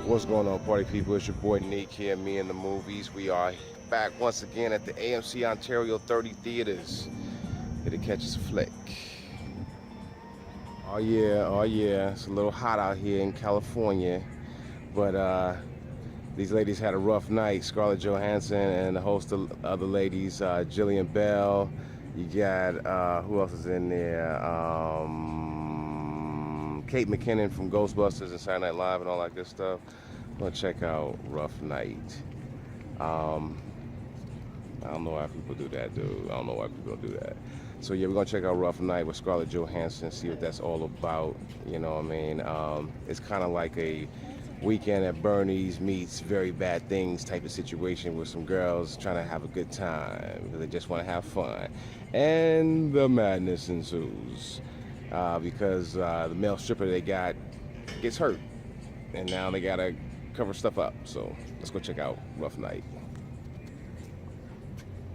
What's going on, party people? It's your boy Nick here, me and the movies. We are back once again at the AMC Ontario 30 Theaters here to catch us a flick. Oh yeah, it's a little hot out here in California, but these ladies had a rough night. Scarlett Johansson and a host of other ladies, Jillian Bell. You got, who else is in there? Kate McKinnon from Ghostbusters and Saturday Night Live and all that good stuff. I'm gonna check out Rough Night. I don't know why people do that, dude. I don't know why people do that. So yeah, we're gonna check out Rough Night with Scarlett Johansson, see what that's all about. You know what I mean? It's kind of like a Weekend at Bernie's meets Very Bad Things type of situation with some girls trying to have a good time because they just want to have fun. And the madness ensues because the male stripper they got gets hurt. And now they gotta cover stuff up. So let's go check out Rough Night.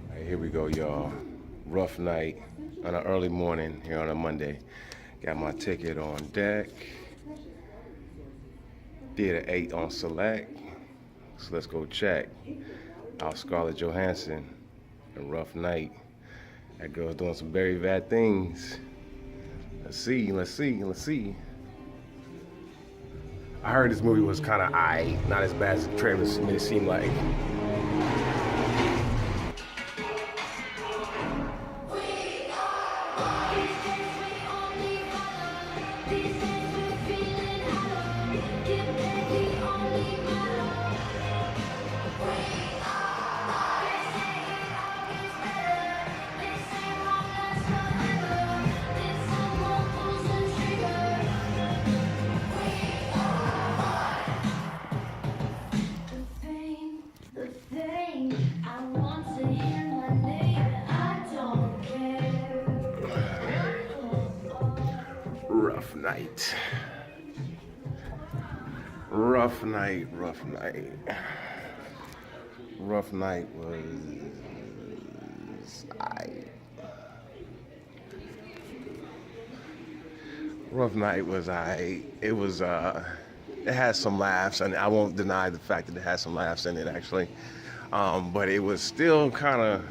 All right, here we go, y'all. Rough Night on an early morning here on a Monday. Got my ticket on deck. Theater 8 on select. So let's go check out Scarlett Johansson and Rough Night. That girl's doing some very bad things. Let's see. I heard this movie was kind of aight, not as bad as the trailers made it seem like. Rough Night. Rough Night. Rough Night was Rough Night was it was it had some laughs, and I won't deny the fact that it had some laughs in it actually. But it was still kind of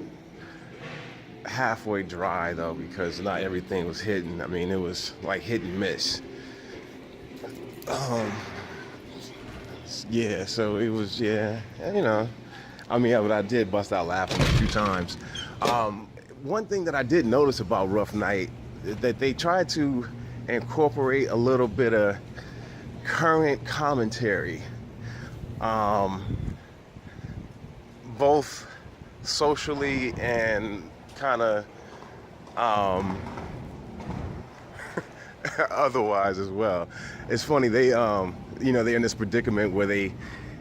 halfway dry though, because not everything was hidden. I mean, it was like hit and miss. Yeah, so it was, yeah, you know. I mean, but I did bust out laughing a few times. One thing that I did notice about Rough Night is that they tried to incorporate a little bit of current commentary, both socially and kind of otherwise as well. It's funny, they you know, they're in this predicament where they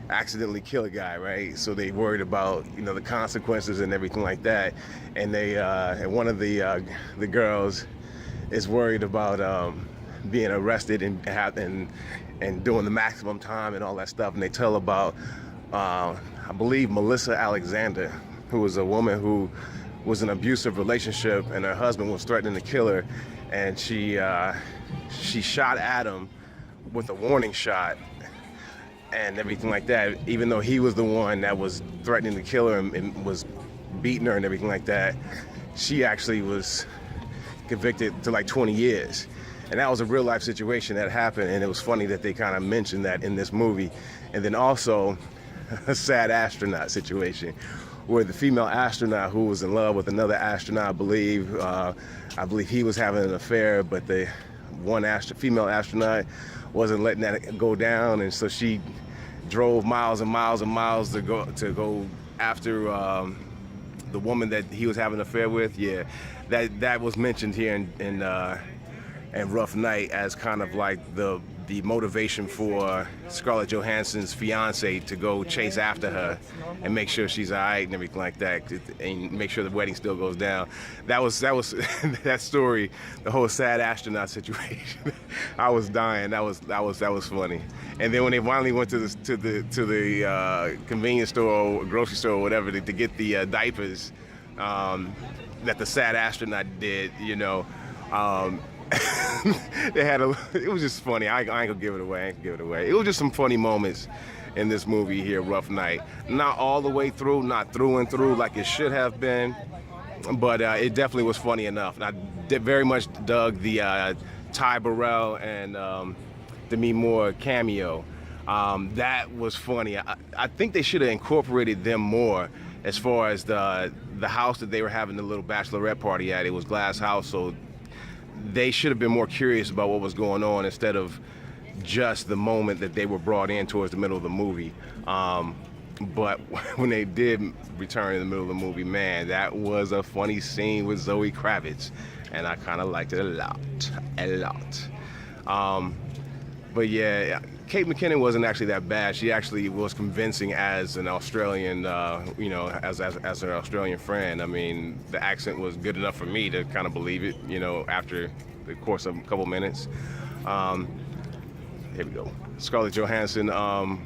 accidentally kill a guy, right? So they worried about, you know, the consequences and everything like that. And they and one of the girls is worried about being arrested and doing the maximum time and all that stuff. And they tell about I believe Melissa Alexander, who was a woman who was in an abusive relationship and her husband was threatening to kill her, and she shot Adam with a warning shot and everything like that, even though he was the one that was threatening to kill her and was beating her and everything like that. She actually was convicted to like 20 years. And that was a real life situation that happened, and it was funny that they kind of mentioned that in this movie. And then also a sad astronaut situation where the female astronaut who was in love with another astronaut, I believe he was having an affair, but the one female astronaut wasn't letting that go down, and so she drove miles and miles and miles to go after the woman that he was having an affair with. Yeah, that was mentioned here in Rough Night as kind of like the motivation for Scarlett Johansson's fiance to go chase after her and make sure she's all right and everything like that, and make sure the wedding still goes down. That was that story, the whole sad astronaut situation. I was dying. That was funny. And then when they finally went to the convenience store or grocery store or whatever to get the diapers that the sad astronaut did, you know. they had a. It was just funny. I ain't gonna give it away. I ain't gonna give it away. It was just some funny moments in this movie here, Rough Night. Not all the way through, not through and through like it should have been, but it definitely was funny enough. And I very much dug the Ty Burrell and Demi Moore cameo. That was funny. I think they should have incorporated them more as far as the house that they were having the little bachelorette party at. It was Glass House, so they should have been more curious about what was going on instead of just the moment that they were brought in towards the middle of the movie. But when they did return in the middle of the movie, man, that was a funny scene with Zoe Kravitz, and I kind of liked it a lot. But yeah, Kate McKinnon wasn't actually that bad. She actually was convincing as an Australian, as an Australian friend. I mean, the accent was good enough for me to kind of believe it, after the course of a couple minutes. Here we go. Scarlett Johansson. I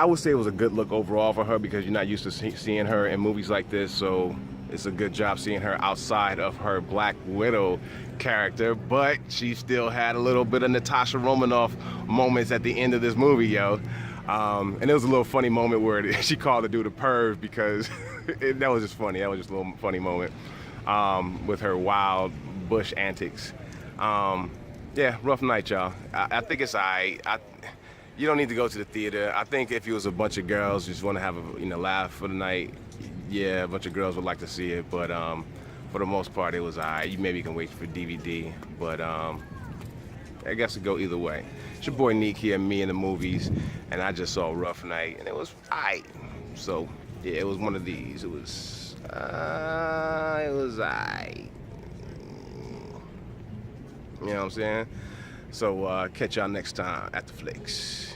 would say it was a good look overall for her because you're not used to seeing her in movies like this, so it's a good job seeing her outside of her Black Widow character, but she still had a little bit of Natasha Romanoff moments at the end of this movie, yo. And there was a little funny moment where she called the dude a perv because that was just funny. That was just a little funny moment with her wild bush antics. Yeah, Rough Night, y'all. I think it's all right. You don't need to go to the theater. I think if it was a bunch of girls just want to have a laugh for the night, yeah, a bunch of girls would like to see it. But for the most part, it was all right. You maybe can wait for DVD, but I guess it go either way. It's your boy Neek here, me in the movies, and I just saw Rough Night, and it was all right. So yeah, it was one of these. It was all right. You know what I'm saying? So catch y'all next time at the flicks.